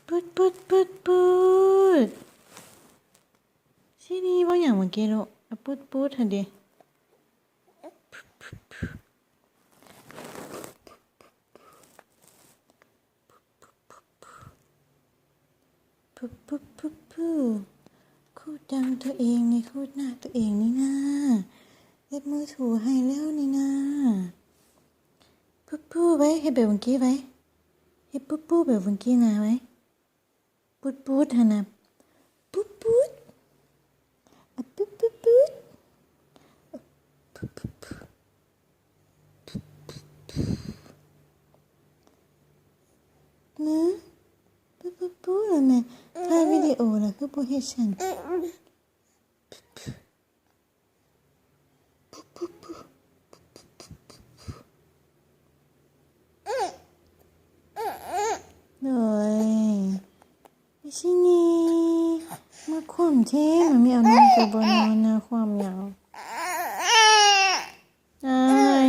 ปุดปุดปุดปุดที่นี่ว่าอย่างเมื่อกี้ลูกปุดปุดเถอะดิปุ๊บปุ๊บปุ๊บปุ๊บคูดดังตัวเองนี่คูดหน้าตัวเองนี่นะเล็บมือถูให้แล้วนี่นะปุ๊บปุ๊บไว้ให้แบบเมื่อกี้ไว้ให้ปุ๊บปุ๊บแบบเมื่อกี้นะไว้ปุ๊ดปุ๊ดฮะนะปุ๊บปุ๊ดปุ๊บปุ๊บปุ๊ดนะปุ๊บปุ๊บปุ๊ดแล้วแม่ถ่ายวิดีโอแล้วคือบ่เฮ็ดฉันโอ้ยไม่ใช่นี่มาความเท่มันไม่เอานอนกับบนอนนะความยาว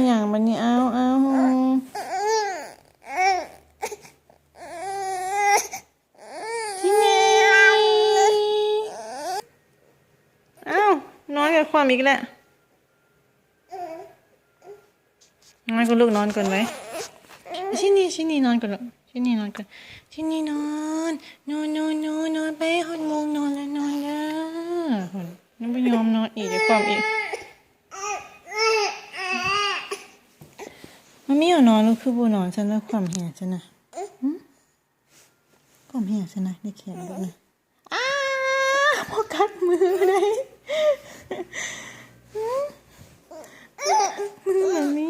อย่างมันนี่เอาที่นี่นอนกับความอีกแล้วนอนกับลูกนอนก่อนไว้ที่นี่นอนก่อนลูกที่นี่นอนก่อนที่นี่นอนไป6 โมงนอนแล้วนอนแล้วยังไม่ยอมนอนอีกเดี๋ยวความอีกมันไม่ยอมนอนลูกคือบูนอนฉันแล้วความเหี่ยฉันนะความเหี่ยฉันนะได้แขนลูกนะพอกัดมือเลยมือแบบนี้